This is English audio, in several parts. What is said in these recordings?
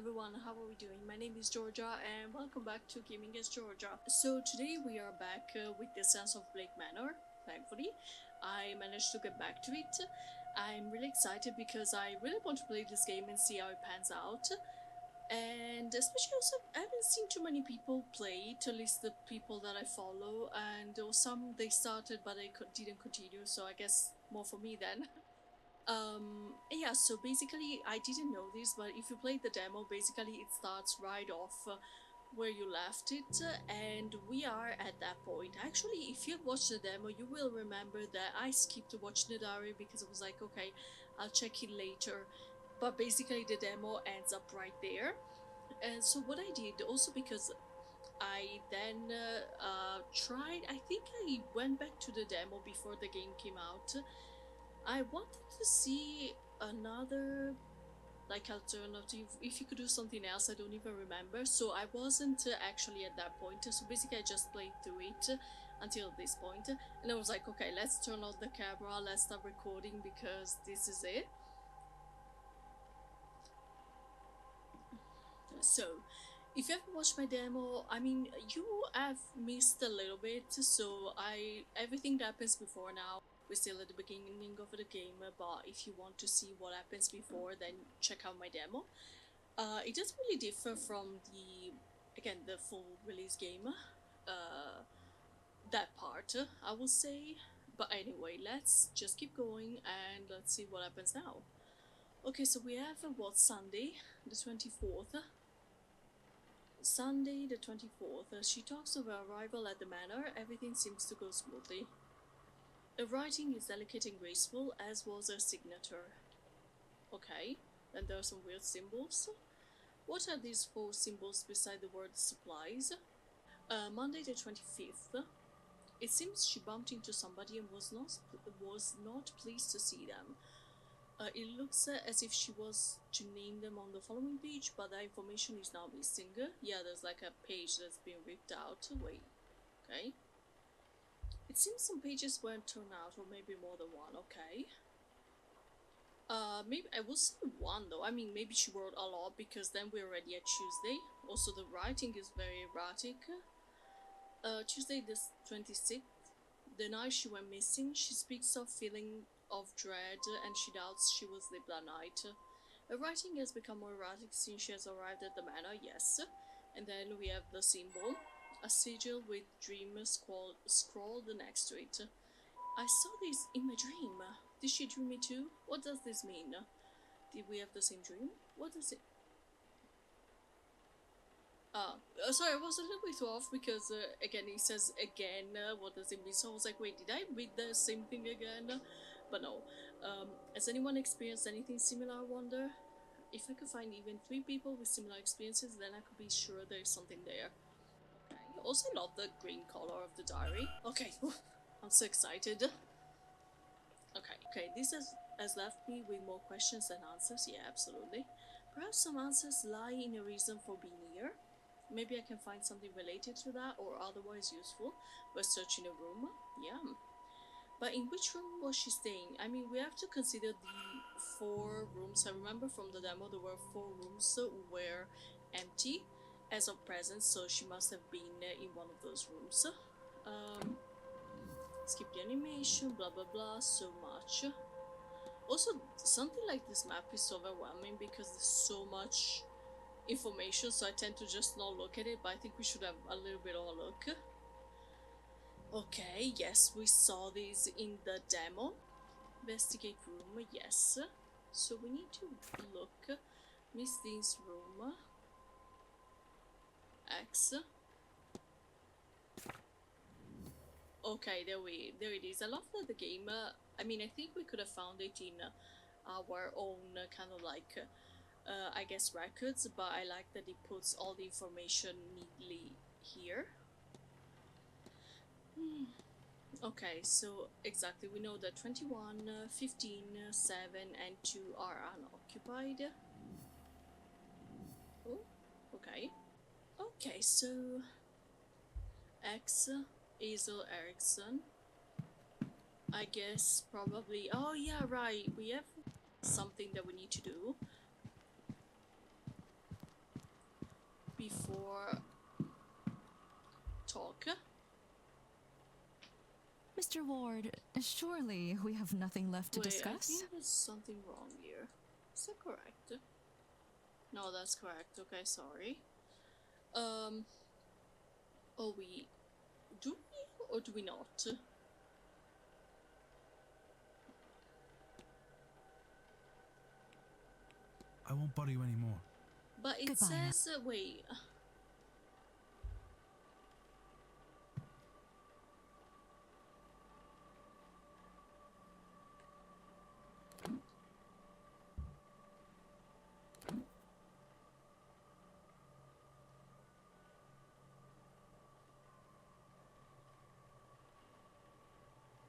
everyone, how are we doing? My name is Georgia and welcome back to GamingAsGeorgia. So today we are back with the Seance of Manor, thankfully. I managed to get back to it. I'm really excited because I really want to play this game and see how it pans out. And especially also, I haven't seen too many people play it, at least the people that I follow, and there was some they started but they didn't continue, so I guess more for me then. Yeah, so basically I didn't know this, but if you play the demo, basically it starts right off where you left it, and we are at that point. Actually, if you watch the demo, you will remember that I skipped watching the diary because I was like, okay, I'll check it later, but basically the demo ends up right there. And so what I did, also because I then tried, I think I went back to the demo before the game came out. I wanted to see another like alternative, if you could do something else. I don't even remember, so I wasn't actually at that point. So basically I just played through it until this point, and I was like, okay, let's turn off the camera, let's start recording because this is it. So if you haven't watched my demo, I mean, you have missed a little bit. So everything that happens before now, we're still at the beginning of the game, but if you want to see what happens before, then check out my demo. It doesn't really differ from the full release game, that part, I will say. But anyway, let's just keep going and let's see what happens now. Okay, so we have Sunday, the 24th. Sunday the 24th, she talks of her arrival at the manor. Everything seems to go smoothly. The writing is delicate and graceful, as was her signature. Okay, then there are some weird symbols. What are these 4 symbols beside the word supplies? Monday the 25th. It seems she bumped into somebody and was not pleased to see them. It looks as if she was to name them on the following page, but the information is now missing. Yeah, there's like a page that's been ripped out. Wait, okay. It seems some pages weren't torn out, or maybe more than one. Okay. Maybe I will say 1 though. I mean, maybe she wrote a lot because then we're already at Tuesday. Also, the writing is very erratic. Tuesday the 26th. The night she went missing, she speaks of feeling of dread and she doubts she will sleep that night. Her writing has become more erratic since she has arrived at the manor, yes. And then we have the symbol, a sigil with dream scrawled next to it. I saw this in my dream. Did she dream it too? What does this mean? Did we have the same dream? What does it... sorry, I was a little bit off because, again, he says again, what does it mean? So I was like, wait, did I read the same thing again? But no. Has anyone experienced anything similar, I wonder? If I could find even 3 people with similar experiences, then I could be sure there's something there. Okay. Also love the green color of the diary. Okay, I'm so excited. Okay, this has left me with more questions than answers. Yeah, absolutely. Perhaps some answers lie in a reason for being here. Maybe I can find something related to that or otherwise useful by searching a room. Yeah. But in which room was she staying? I mean, we have to consider the 4 rooms. I remember from the demo there were 4 rooms were empty as of present, so she must have been in one of those rooms. Skip the animation, blah blah blah, so much. Also, something like this map is overwhelming because there's so much information, so I tend to just not look at it, but I think we should have a little bit of a look. Okay, yes, we saw this in the demo. Investigate room, yes. So we need to look. Miss Dean's room. X. Okay, there it is. I love that the game, I mean, I think we could have found it in our own kind of like I guess records, but I like that it puts all the information neatly here. Okay, so exactly, we know that 21, 15, 7 and 2 are unoccupied. Oh, okay. Okay, so X, Hazel Erickson. I guess probably, oh yeah, right, we have something that we need to do. more talk. Mr. Ward, surely we have nothing left to discuss? I think there's something wrong here. Is that correct? No, that's correct. Okay, sorry. Oh, do we or do we not? I won't bother you anymore. But it Goodbye, says, wait.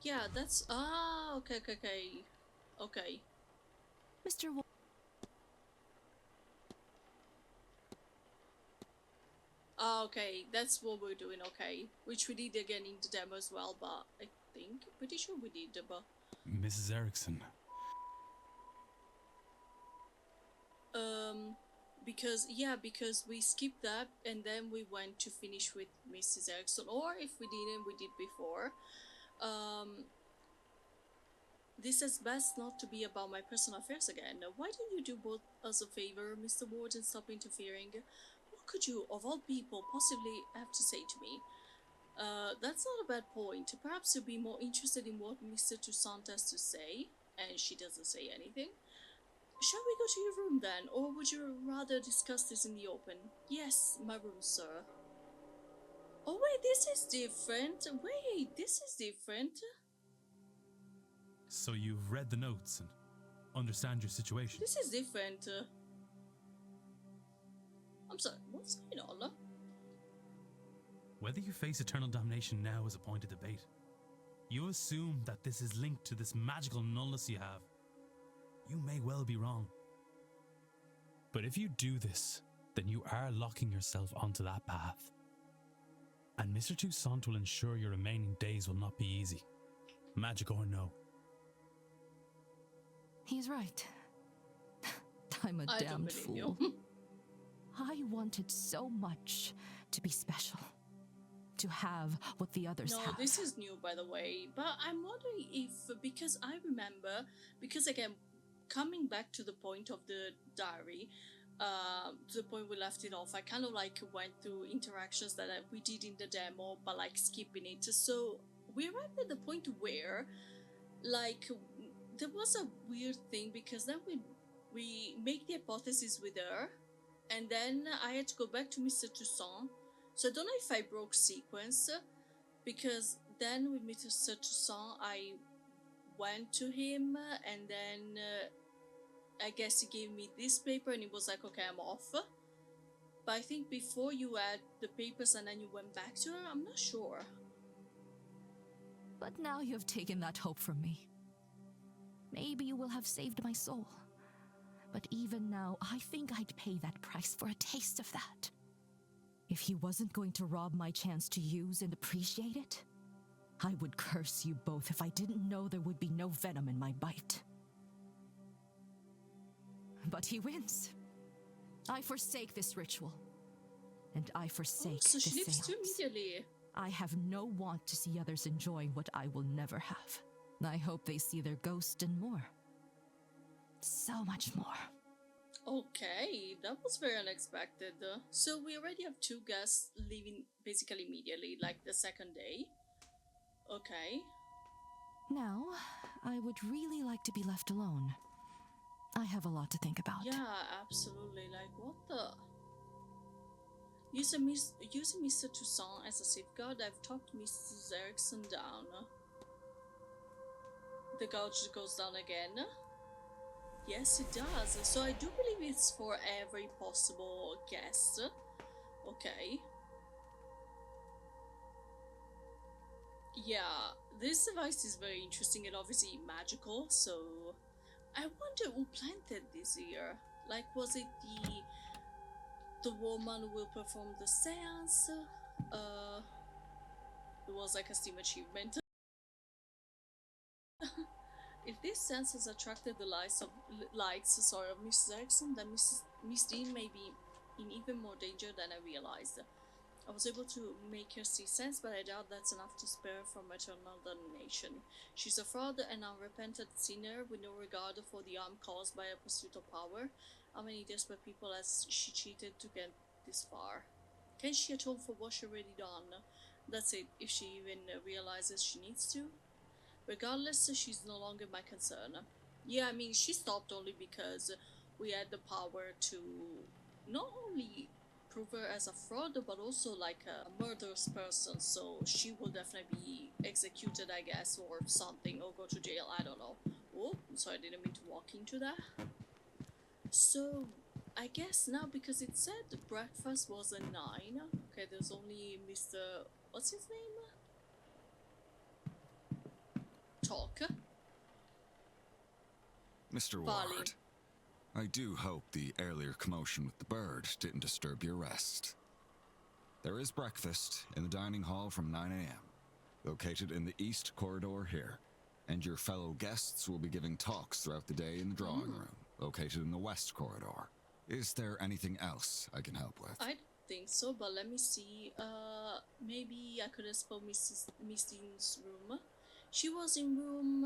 Yeah, that's okay. Mr. Ward. Okay, that's what we're doing. Okay, which we did again in the demo as well, but I think pretty sure we did. But Mrs. Erickson. because we skipped that and then we went to finish with Mrs. Erickson, or if we didn't, we did before. This is best not to be about my personal affairs again. Why don't you do both us a favor, Mr. Ward, and stop interfering? What could you, of all people, possibly have to say to me? That's not a bad point. Perhaps you'll be more interested in what Mr. Toussaint has to say, and she doesn't say anything. Shall we go to your room then, or would you rather discuss this in the open? Yes, my room, sir. Oh wait, this is different. Wait, this is different. So you've read the notes and understand your situation? This is different. I'm sorry, what's going on? Whether you face eternal damnation now is a point of debate. You assume that this is linked to this magical nullness you have. You may well be wrong. But if you do this, then you are locking yourself onto that path. And Mr. Toussaint will ensure your remaining days will not be easy. Magic or no. He's right. I'm a damned fool. I wanted so much to be special. To have what the others have. No, this is new, by the way. But I'm wondering if, because I remember, because again, coming back to the point of the diary, to the point we left it off, I kind of like went through interactions that we did in the demo, but like skipping it. So we arrived at the point where, like, there was a weird thing, because then we make the hypothesis with her, and then I had to go back to Mr. Toussaint. So I don't know if I broke sequence, because then with Mr. Toussaint I went to him, and then I guess he gave me this paper and he was like, okay, I'm off. But I think before you had the papers and then you went back to her, I'm not sure. But now you have taken that hope from me. Maybe you will have saved my soul. But even now, I think I'd pay that price for a taste of that. If he wasn't going to rob my chance to use and appreciate it, I would curse you both if I didn't know there would be no venom in my bite. But he wins. I forsake this ritual. And I forsake so the she leaves too seance. immediately. I have no want to see others enjoying what I will never have. I hope they see their ghost and more. So much more. Okay, that was very unexpected. So we already have 2 guests leaving basically immediately, like the second day. Okay. Now, I would really like to be left alone. I have a lot to think about. Yeah, absolutely. Like, what the? Using Mr. Toussaint as a safeguard, I've talked Mrs. Erickson down. The gouge goes down again. Yes, it does. So I do believe it's for every possible guest. Okay. Yeah, this device is very interesting and obviously magical, so I wonder who planted this here. Like, was it the woman who will perform the seance? It was like a Steam achievement. If this seance has attracted the likes of Mrs. Erickson, then Miss Dean may be in even more danger than I realized. I was able to make her see sense, but I doubt that's enough to spare her from eternal damnation. She's a fraud and unrepentant sinner with no regard for the harm caused by a pursuit of power. How many desperate people has she cheated to get this far? Can she atone for what she already done? That's it, if she even realizes she needs to. Regardless, she's no longer my concern. Yeah, I mean, she stopped only because we had the power to not only prove her as a fraud, but also like a murderous person, so she will definitely be executed, I guess, or something, or go to jail, I don't know. Oh, sorry, I didn't mean to walk into that. So, I guess now, because it said the breakfast was at 9, okay, there's only Mr. what's his name? Talk. Mr. Bali. Ward, I do hope the earlier commotion with the bird didn't disturb your rest. There is breakfast in the dining hall from 9 a.m., located in the east corridor here, and your fellow guests will be giving talks throughout the day in the drawing room, located in the west corridor. Is there anything else I can help with? I think so, but let me see. Maybe I could have spelled Miss Dean's room. She was in room.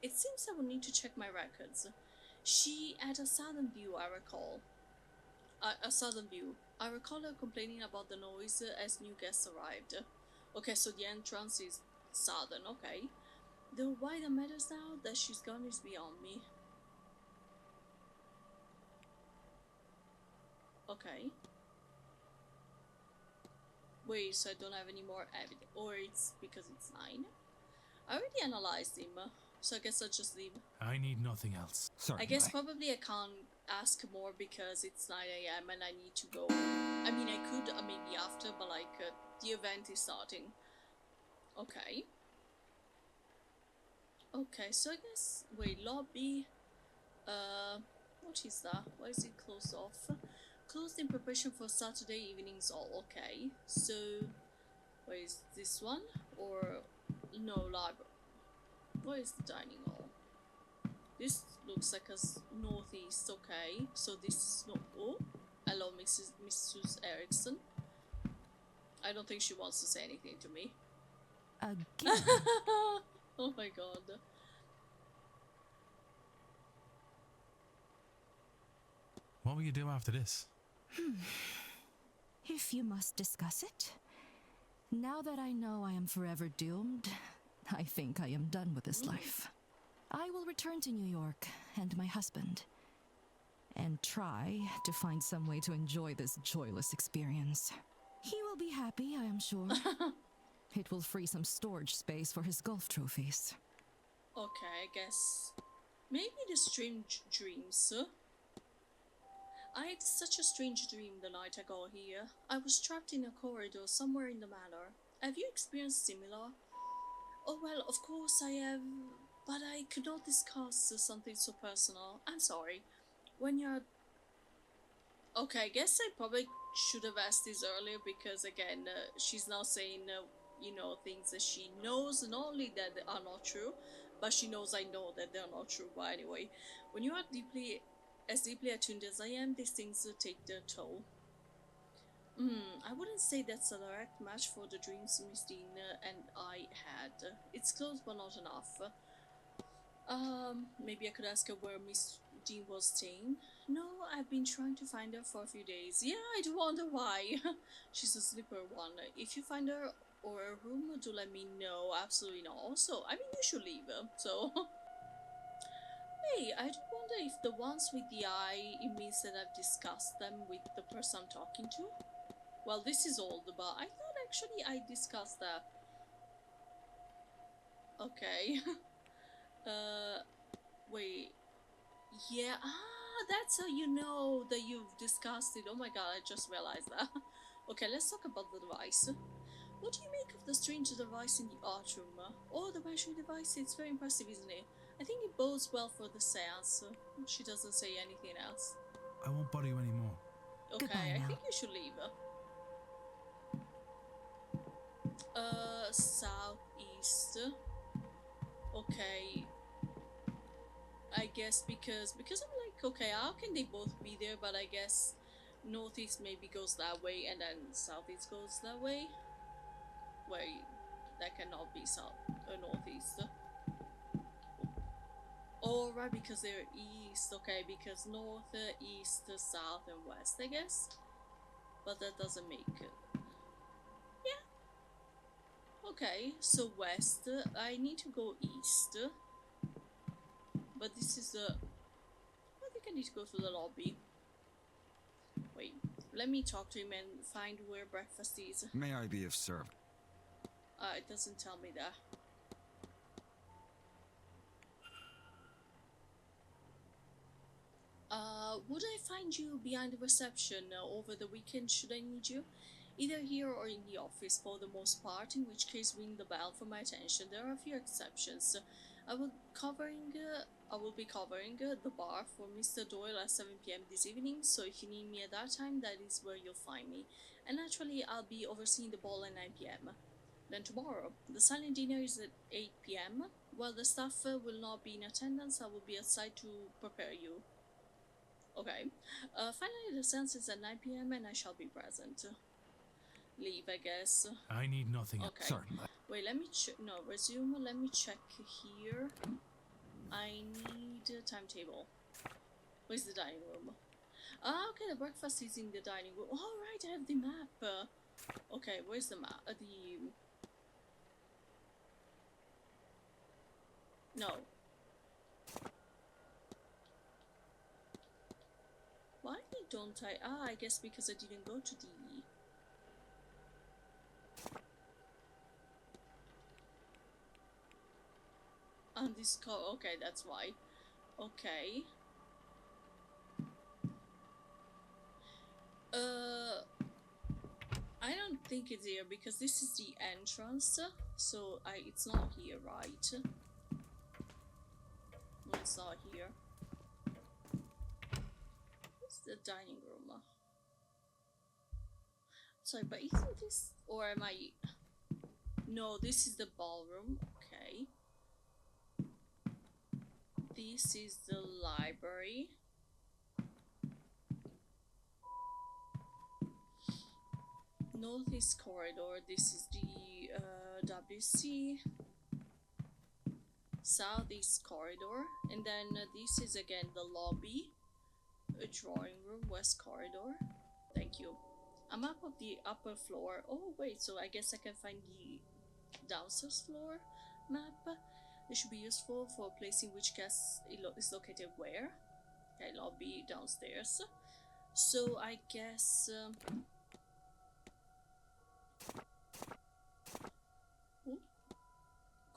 It seems I would need to check my records. She had a southern view, I recall. A southern view. I recall her complaining about the noise as new guests arrived. Okay, so the entrance is southern, okay. Though why that matters now that she's gone is beyond me. Okay. Wait, so I don't have any more evidence. Or it's because it's 9? I already analyzed him, so I guess I'll just leave. I need nothing else. Certainly. I guess probably I can't ask more because it's 9 a.m. and I need to go. I mean, I could maybe after, but like the event is starting. Okay. Okay, so I guess, wait, lobby. What is that? Why is it closed off? Closed in preparation for Saturday evenings all. Okay, so where is this one? Or no, library. Where is the dining hall? This looks like a northeast. Okay, so this is no. Oh, hello, Mrs. Erickson. I don't think she wants to say anything to me. Again? Oh my god. What will you do after this? If you must discuss it. Now that I know I am forever doomed, I think I am done with this life. I will return to New York and my husband, and try to find some way to enjoy this joyless experience. He will be happy, I am sure. It will free some storage space for his golf trophies. Okay, I guess. Maybe the strange dreams. I had such a strange dream the night I got here. I was trapped in a corridor somewhere in the manor. Have you experienced similar? Oh well, of course I have, but I could not discuss something so personal. I'm sorry. When you're... Okay, I guess I probably should have asked this earlier because again, she's now saying, you know, things that she knows, not only that they are not true, but she knows I know that they're not true. But anyway, when you are as deeply attuned as I am, these things take their toll. I wouldn't say that's a direct match for the dreams Miss Dean and I had. It's close but not enough. Maybe I could ask her where Miss Dean was staying. No, I've been trying to find her for a few days. Yeah, I do wonder why. She's a slipper one. If you find her or her room, do let me know. Absolutely not. Also, I mean, you should leave her, so... Hey, I do wonder if the ones with the eye, it means that I've discussed them with the person I'm talking to. Well, this is old, but I thought actually I discussed that. Okay. Wait. Yeah, that's how you know that you've discussed it. Oh my god, I just realized that. Okay, let's talk about the device. What do you make of the strange device in the art room? Oh, the measuring device, it's very impressive, isn't it? I think it bodes well for the seance. She doesn't say anything else. I won't bother you anymore. Okay, Goodbye I now. think you should leave. Southeast. Okay. I guess because I'm like, okay, how can they both be there? But I guess northeast maybe goes that way, and then southeast goes that way. Wait, that cannot be south or northeast. Oh, right, because they're east. Okay, because north, east, south, and west, I guess. But that doesn't make it. Yeah. Okay, so west. I need to go east. But this is the... I think I need to go to the lobby. Wait, let me talk to him and find where breakfast is. May I be of service? It doesn't tell me that. Would I find you behind the reception over the weekend should I need you? Either here or in the office for the most part, in which case ring the bell for my attention. There are a few exceptions. I will be covering the bar for Mr. Doyle at 7 p.m. this evening, so if you need me at that time, that is where you'll find me. And naturally, I'll be overseeing the ball at 9 p.m. Then tomorrow, the silent dinner is at 8 p.m. While the staff will not be in attendance, I will be outside to prepare you. Okay. Finally, the seance is at 9 p.m. and I shall be present. Leave, I guess. I need nothing. Okay. Certainly. Wait, let me check. No, resume. Let me check here. I need a timetable. Where's the dining room? Ah, okay, the breakfast is in the dining room. All right, I have the map. Okay, where's the map? No. Why don't I? Ah, I guess because I didn't go to the... On this call. Okay, that's why. Okay. I don't think it's here because this is the entrance, so it's not here, right? No, it's not here. It's the dining room. Sorry, but isn't this... Or am I... No, this is the ballroom. Okay. This is the library. Northeast corridor. This is the WC. Southeast corridor. And then this is again the lobby. A drawing room. West corridor. Thank you. A map of the upper floor. Oh wait, so I guess I can find the downstairs floor map. This should be useful for placing which guest is located where. Okay, lobby downstairs. So I guess...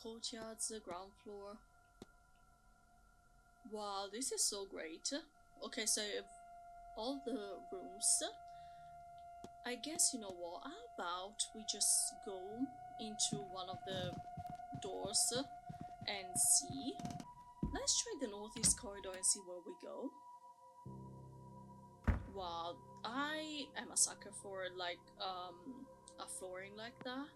courtyards, ground floor. Wow, this is so great. Okay, so if all the rooms... I guess, you know what, how about we just go into one of the doors and see. Let's try the northeast corridor and see where we go. Wow, I am a sucker for like a flooring like that.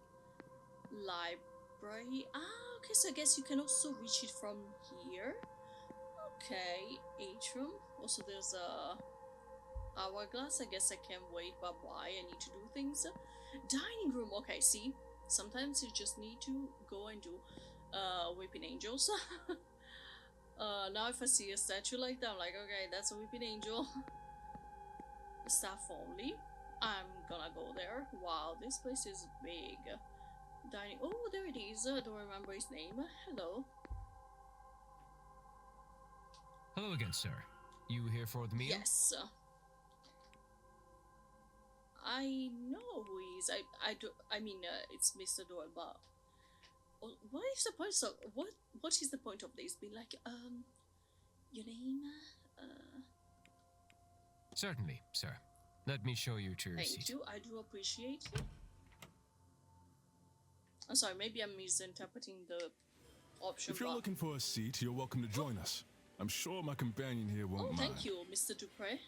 Library. Ah, okay, so I guess you can also reach it from here. Okay, atrium. Also there's a hourglass. I guess I can wait, but why? I need to do things. Dining room. Okay, see, sometimes you just need to go and do weeping angels. Now if I see a statue like that, I'm like, okay, that's a weeping angel. Staff only. I'm gonna go there. Wow, this place is big. Dining. Oh, there it is. I don't remember his name. Hello. Hello again, sir. You here for the meal? Yes. I know who he is. I mean, it's Mr. Doyle, but what is the point? So, what is the point of this? Being like, your name? Certainly, sir. Let me show you to your Thank seat. you. I do appreciate it. I'm sorry. Maybe I'm misinterpreting the option. If you're looking for a seat, you're welcome to join us. I'm sure my companion here won't mind. Thank you, Mr. Dupre.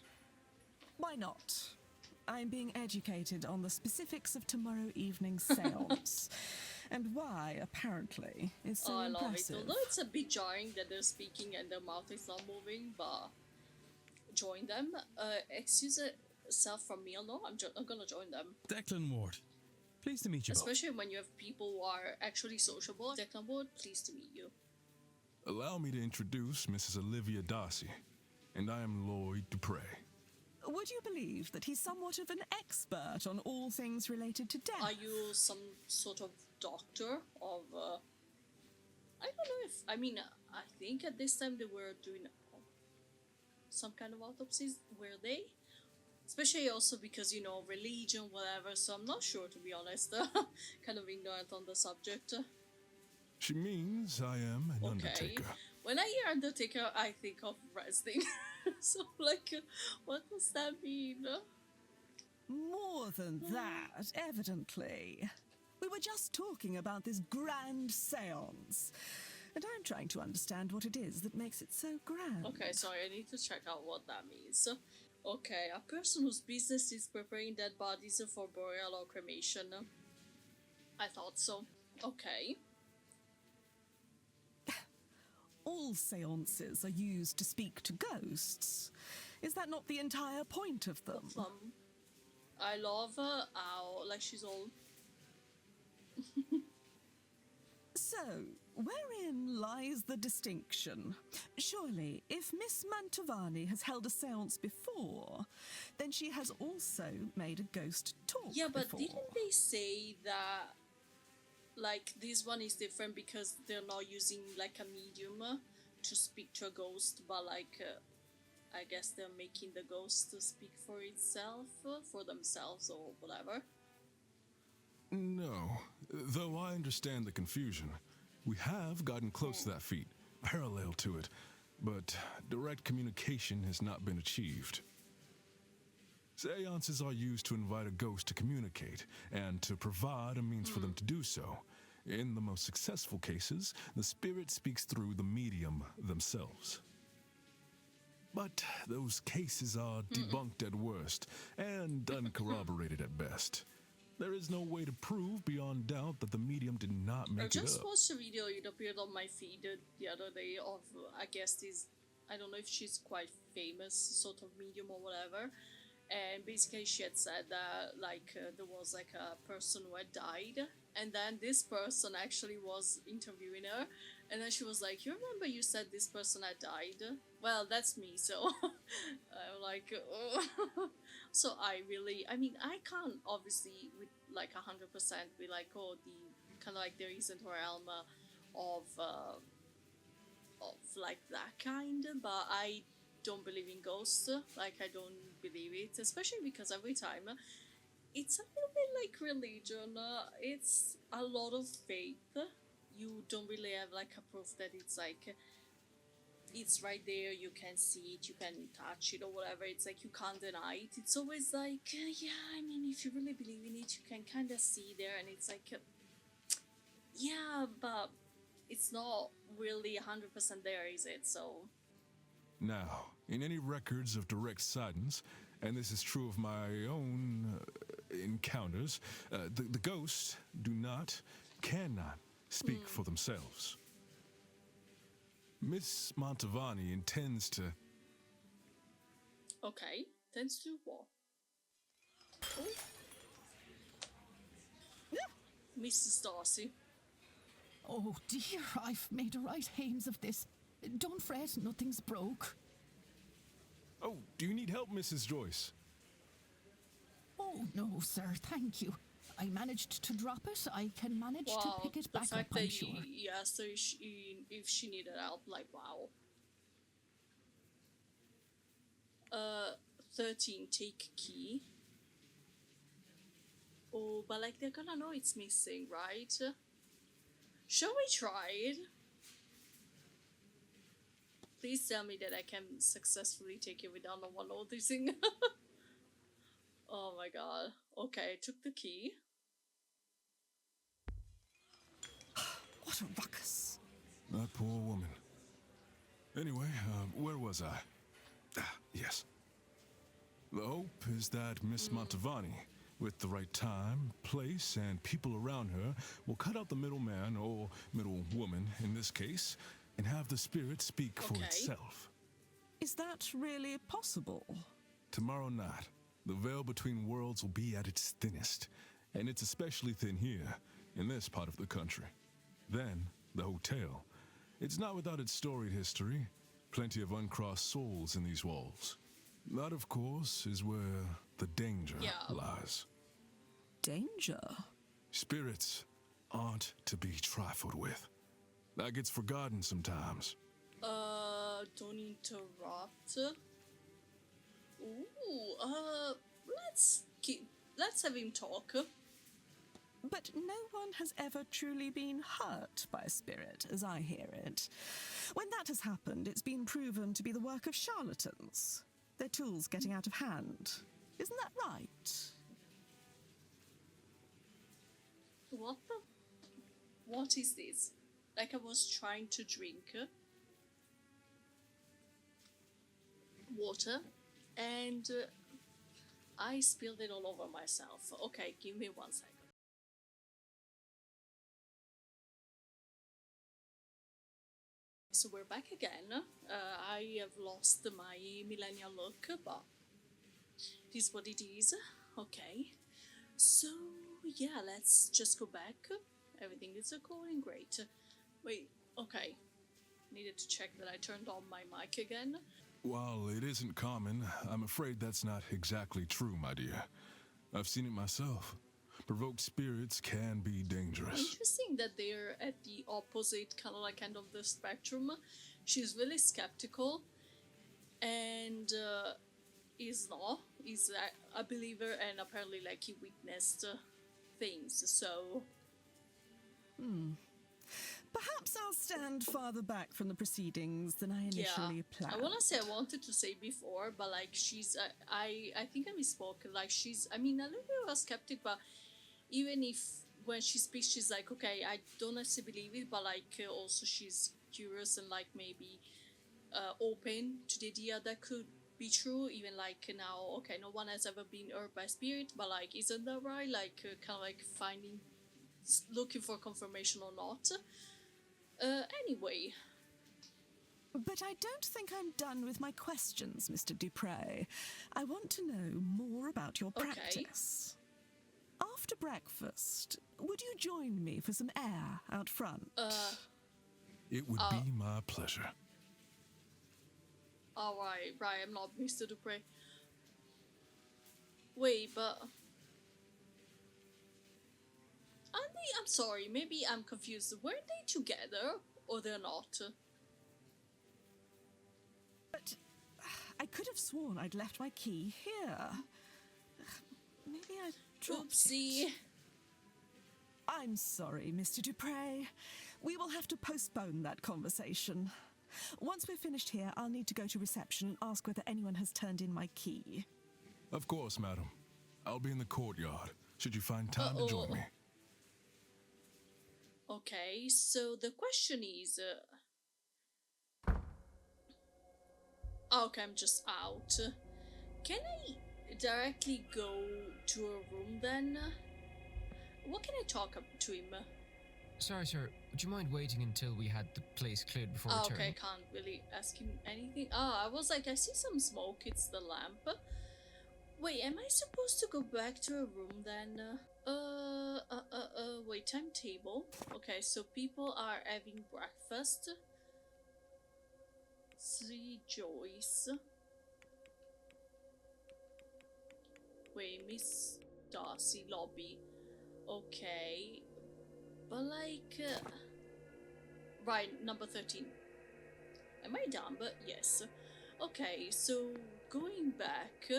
Why not? I'm being educated on the specifics of tomorrow evening's seance. And why, apparently, is so I love impressive. it. Although it's a bit jarring that they're speaking and their mouth is not moving, but join them. Excuse self from Milno, I'm gonna join them. Declan Ward. Pleased to meet you both. Especially when you have people who are actually sociable. Declan Ward, pleased to meet you. Allow me to introduce Mrs. Olivia Darcy, and I am Lloyd Dupre. Would you believe that he's somewhat of an expert on all things related to death? Are you some sort of doctor of, I don't know if, I mean, I think at this time they were doing some kind of autopsies, were they? Especially also because, you know, religion, whatever, so I'm not sure, to be honest. Kind of ignorant on the subject. She means I am an undertaker. When I hear undertaker, I think of wrestling. So, like, what does that mean? More than that, evidently. We were just talking about this grand seance, and I'm trying to understand what it is that makes it so grand. Okay, sorry, I need to check out what that means. Okay, a person whose business is preparing dead bodies for burial or cremation. I thought so. Okay. All seances are used to speak to ghosts. Is that not the entire point of them? I love how, like, she's all... So, wherein lies the distinction? Surely, if Miss Mantovani has held a seance before, then she has also made a ghost talk Yeah, but before. didn't they say that, like, this one is different because they're not using, like, a medium to speak to a ghost, but, like, I guess they're making the ghost to speak for itself, for themselves, or whatever. No, though I understand the confusion. We have gotten close to that feat, parallel to it, but direct communication has not been achieved. Seances are used to invite a ghost to communicate and to provide a means for them to do so. In the most successful cases, the spirit speaks through the medium themselves. But those cases are debunked at worst and uncorroborated at best. There is no way to prove beyond doubt that the medium did not make it up. I just watched a video, it appeared on my feed the other day of, I guess this, I don't know if she's quite famous, sort of medium or whatever. And basically she had said that, like, there was, like, a person who had died. And then this person actually was interviewing her. And then she was like, you remember you said this person had died? Well, that's me, so I'm like, oh. So I mean, I can't obviously with like 100% be like, oh, the kind of like there isn't a realm of like that kind, but I don't believe in ghosts. Like, I don't believe it, especially because every time it's a little bit like religion. It's a lot of faith. You don't really have like a proof that it's like it's right there, you can see it, you can touch it or whatever. It's like you can't deny it. It's always like, yeah, I mean, if you really believe in it, you can kind of see there, and it's like, yeah, but it's not really 100% there, is it? So Now, in any records of direct sightings, and this is true of my own encounters, the ghosts cannot speak for themselves. Miss Mantovani intends to... okay, tends to what? Oh. Mrs. Darcy. Oh dear, I've made a right hames of this. Don't fret, nothing's broke. Oh, do you need help, Mrs. Joyce? Oh no, sir, thank you. I managed to drop it. I can manage to pick it back up, the fact I'm that sure. you asked her if she needed help, like, wow. 13, take key. Oh, but like they're gonna know it's missing, right? Shall we try it? Please tell me that I can successfully take it without no one noticing. Oh my god. Okay, I took the key. What a ruckus. That poor woman. Anyway, where was I? Yes. The hope is that Miss Mantovani, with the right time, place, and people around her, will cut out the middleman, or middlewoman in this case, and have the spirit speak for itself. Is that really possible? Tomorrow night, the veil between worlds will be at its thinnest, and it's especially thin here, in this part of the country. Then, the hotel. It's not without its storied history. Plenty of uncrossed souls in these walls. That, of course, is where the danger lies. Danger? Spirits aren't to be trifled with. That gets forgotten sometimes. Don't interrupt. Ooh, let's have him talk. But no one has ever truly been hurt by a spirit, as I hear it. When that has happened, it's been proven to be the work of charlatans. Their tools getting out of hand. Isn't that right? What is this? Like I was trying to drink water and I spilled it all over myself. Okay, give me 1 second. So we're back again. I have lost my millennial look, but it is what it is. Okay. So, yeah, let's just go back. Everything is going great. Wait, okay. Needed to check that I turned on my mic again. While it isn't common, I'm afraid that's not exactly true, my dear. I've seen it myself. Provoked spirits can be dangerous. Interesting that they're at the opposite kind of end of the spectrum. She's really skeptical and is a believer, and apparently like he witnessed things, so... Perhaps I'll stand farther back from the proceedings than I initially planned. I wanna say I wanted to say before, but like she's, I think I misspoke. Like she's, I mean, a little bit of a skeptic, but even if when she speaks, she's like, okay, I don't necessarily believe it, but like also she's curious and like maybe open to the idea that could be true. Even like now, okay, no one has ever been hurt by spirit, but like, isn't that right? Like kind of like looking for confirmation or not. Anyway. But I don't think I'm done with my questions, Mr. Dupre. I want to know more about your practice. After breakfast, would you join me for some air out front? It would be my pleasure. Alright, right, I'm not Mr. Dupre. Wait, but... I'm sorry, maybe I'm confused. Weren't they together? Or they're not? But I could have sworn I'd left my key here. Maybe I dropped Oopsie. it. I'm sorry, Mr. Dupre. We will have to postpone that conversation. Once we're finished here, I'll need to go to reception and ask whether anyone has turned in my key. Of course, madam. I'll be in the courtyard, should you find time to join me. Okay, so the question is... okay, I'm just out. Can I directly go to a room then? What can I talk to him? Sorry, sir. Would you mind waiting until we had the place cleared before returning? Okay, I can't really ask him anything. I was like, I see some smoke. It's the lamp. Wait, am I supposed to go back to a room then? Wait, timetable. Okay, so people are having breakfast. See Joyce. Wait, Miss Darcy lobby. Okay. But like... right, number 13. Am I done? But yes. Okay, so going back,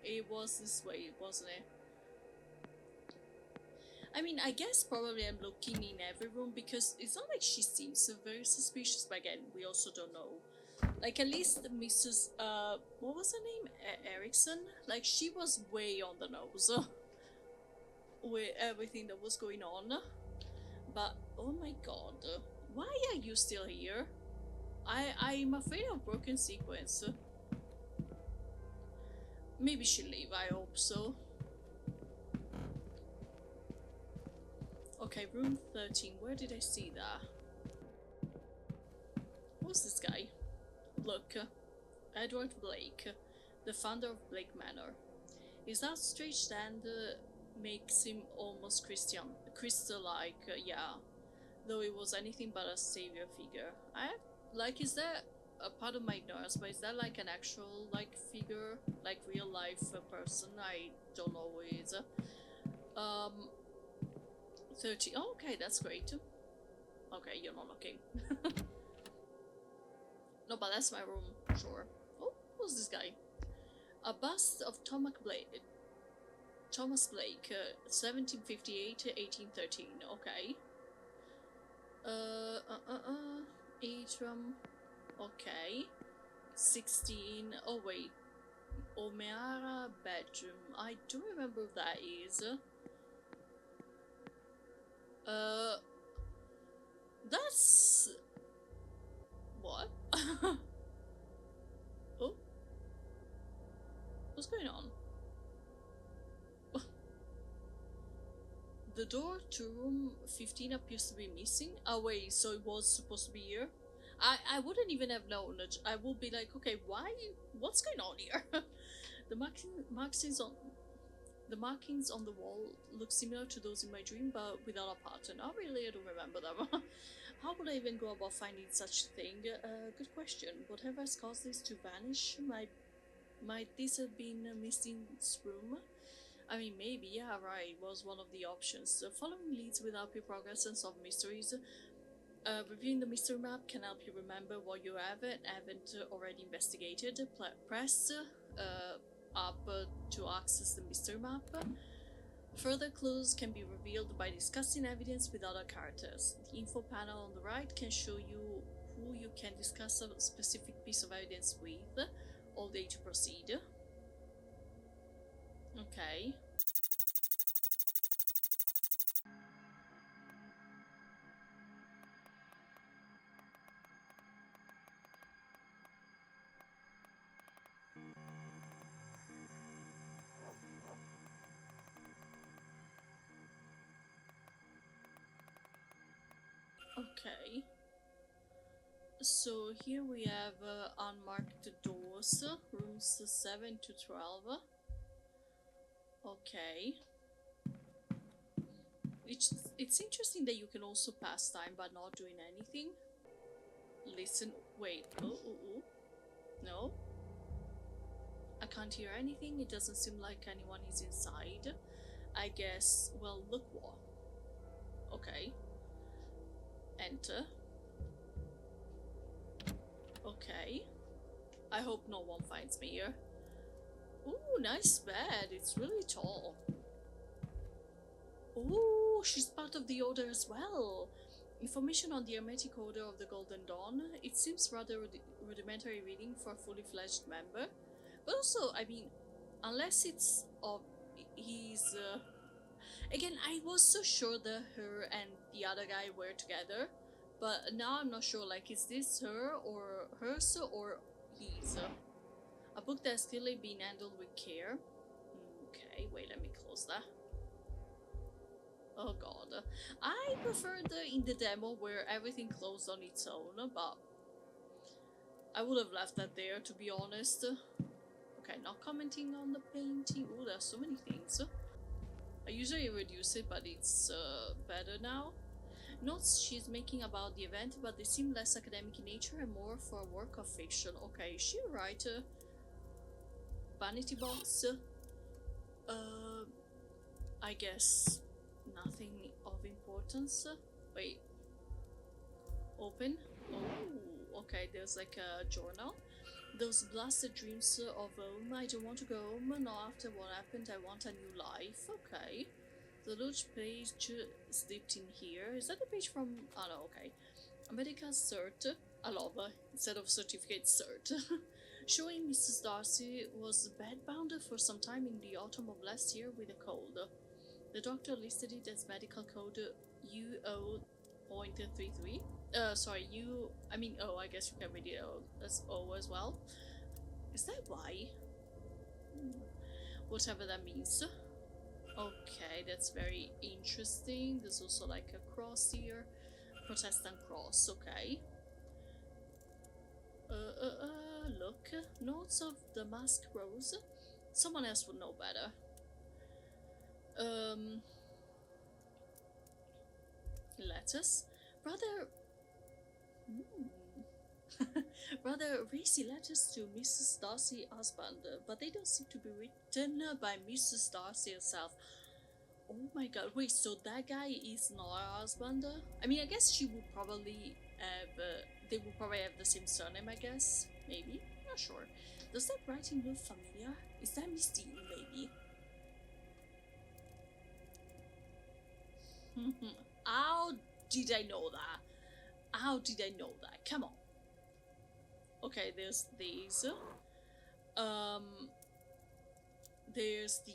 it was this way, wasn't it? I mean, I guess probably I'm looking in every room because it's not like she seems very suspicious, but again, we also don't know. Like, at least Mrs. what was her name? Erickson? Like, she was way on the nose with everything that was going on. But, oh my god, why are you still here? I'm afraid of broken sequence. Maybe she'll leave, I hope so. Okay, room 13, where did I see that? Who's this guy? Look, Edward Blake, the founder of Blake Manor. His outstretched stand makes him almost crystal-like, yeah, though it was anything but a savior figure. Is there a part of my ignorance, but is that like an actual, like, figure, like real life person? I don't know who it is. 30, oh, okay, that's great. Okay, you're not looking. No, but that's my room, sure. Oh, who's this guy? A bust of Thomas Blake, 1758 to 1813. Okay. Atrium. Okay. 16. Oh wait. Omeara bedroom. I do remember what that is. That's what? Oh, what's going on? The door to room 15 appears to be missing. Oh wait, so it was supposed to be here? I wouldn't even have known. I would be like, okay, why? What's going on here? The markings on the wall look similar to those in my dream, but without a pattern. Oh really, I don't remember them. How would I even go about finding such a thing? Good question. Whatever has caused this to vanish? Might this have been missed in this room? I mean, maybe, yeah, right, was one of the options. Following leads will help you progress and solve mysteries. Reviewing the mystery map can help you remember what you haven't already investigated. Press up to access the mystery map. Further clues can be revealed by discussing evidence with other characters. The info panel on the right can show you who you can discuss a specific piece of evidence with. All day to proceed. Okay. Okay. So here we have unmarked doors, rooms 7 to 12. Okay. It's interesting that you can also pass time by not doing anything. Listen, wait, oh. No? I can't hear anything, it doesn't seem like anyone is inside. I guess, well, look what. Okay. Enter. Okay. I hope no one finds me here. Ooh, nice bed. It's really tall. Ooh, she's part of the Order as well. Information on the Hermetic Order of the Golden Dawn. It seems rather rudimentary reading for a fully fledged member. But also, I mean, unless it's of he's again, I was so sure that her and the other guy were together, but now I'm not sure, like, is this her or hers or his? A book that's clearly been handled with care. Okay, wait, let me close that. Oh god. I preferred in the demo where everything closed on its own, but I would have left that there, to be honest. Okay, not commenting on the painting. Oh, there's so many things. I usually reduce it, but it's better now. Notes she's making about the event, but they seem less academic in nature and more for a work of fiction. Okay, is she a writer? Vanity box? I guess nothing of importance. Wait. Open? Oh, okay, there's like a journal. Those blasted dreams of home. I don't want to go home. Not after what happened. I want a new life. Okay. The Luge page slipped in here. Is that the page from... Oh no, okay. A medical cert. I love instead of certificate cert. Showing Mrs. Darcy was bedbound for some time in the autumn of last year with a cold. The doctor listed it as medical code UO.33. Sorry, O, I guess you can read it as O as well. Is that why? Whatever that means. Okay, that's very interesting. There's also like a cross here. Protestant cross, okay. Look. Notes of the masked rose. Someone else would know better. Letters. Rather... rather racy letters to Mrs. Darcy husband, but they don't seem to be written by Mrs. Darcy herself. Oh my god, wait, so that guy is not her husband? I mean, I guess she would probably have, they would probably have the same surname, I guess. Maybe? Not sure. Does that writing look familiar? Is that Miss Dean, maybe? How did I know that? How did I know that? Come on. Okay, there's these. There's the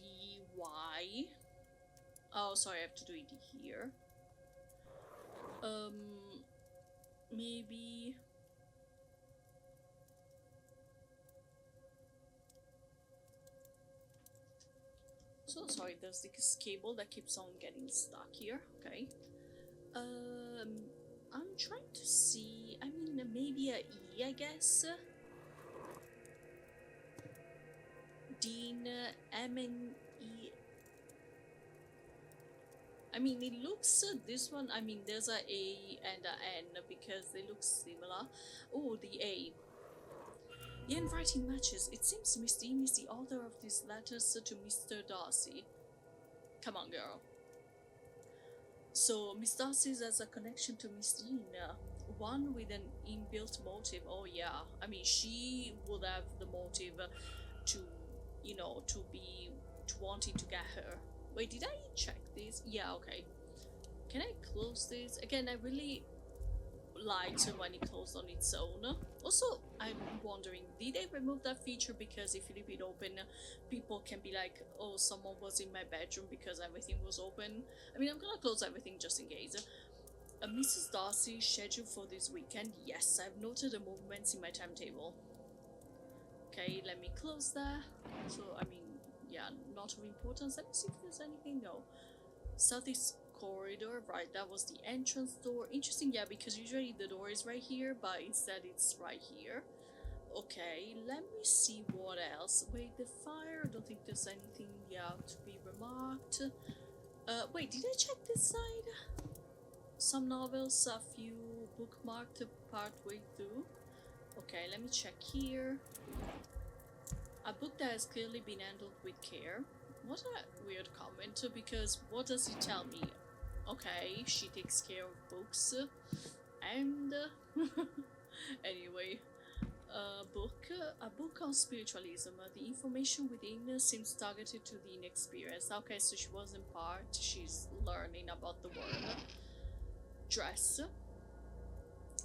Y. Oh, sorry, I have to do it here. Maybe... So sorry, there's this cable that keeps on getting stuck here. Okay. I'm trying to see... I mean, maybe a E, I guess. Dean, M-N-E... I mean, it looks, this one, I mean, there's a and a N because they look similar. Oh, the A. The handwriting matches. It seems Miss Dean is the author of these letters to Mr. Darcy. Come on, girl. So, Miss Darcy has a connection to Miss Dean. One with an inbuilt motive. Oh, yeah. I mean, she would have the motive to, you know, to wanting to get her. Wait, did I check this? Yeah, okay. Can I close this? Again, I really liked when it closed on its own. Also, I'm wondering, did they remove that feature because if you leave it open, people can be like, oh, someone was in my bedroom because everything was open? I mean, I'm gonna close everything just in case. Mrs. Darcy scheduled for this weekend? Yes, I've noted the movements in my timetable. Okay, let me close that. So, I mean, yeah, not of importance. Let me see if there's anything. No. Southeast corridor. Right, that was the entrance door. Interesting, yeah, because usually the door is right here, but instead it's right here. Okay, let me see what else. Wait, the fire. I don't think there's anything, yeah, to be remarked. Wait, did I check this side? Some novels, a few bookmarked part way through. Okay, let me check here. A book that has clearly been handled with care. What a weird comment, because what does it tell me? Okay, she takes care of books, and anyway, a book on spiritualism. The information within seems targeted to the inexperienced. Okay, so she wasn't part, she's learning about the world. Dress.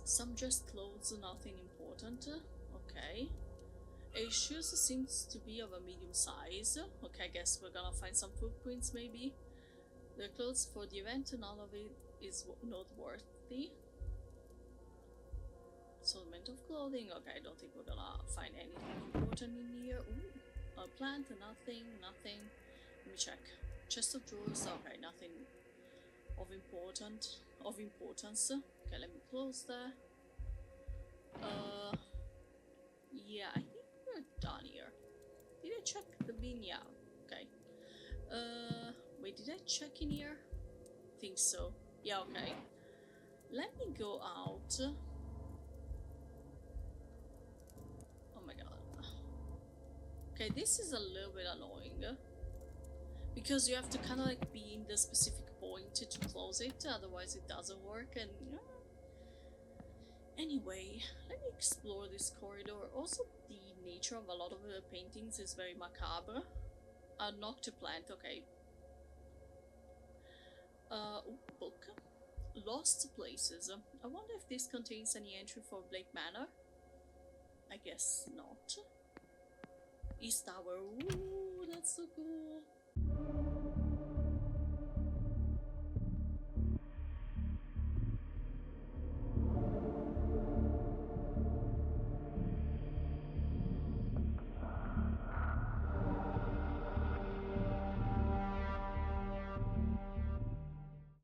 Some dress clothes, nothing important. Okay. Shoes seems to be of a medium size. Okay, I guess we're gonna find some footprints maybe. The clothes for the event, none of it is noteworthy. Assortment of clothing. Okay, I don't think we're gonna find anything important in here. Ooh, a plant, nothing. Let me check. Chest of drawers. Okay, nothing of importance. Okay, let me close that. Yeah, I think we're done here. Did I check the bin? Yeah, okay. Wait, did I check in here? Think so. Yeah, okay. Let me go out. Oh my god. Okay, this is a little bit annoying. Because you have to kind of like be in the specific point to close it, otherwise it doesn't work, and anyway, let me explore this corridor. Also, the nature of a lot of the paintings is very macabre. A knocked plant, okay. Book. Lost Places. I wonder if this contains any entry for Blake Manor. I guess not. East Tower. Ooh, that's so cool.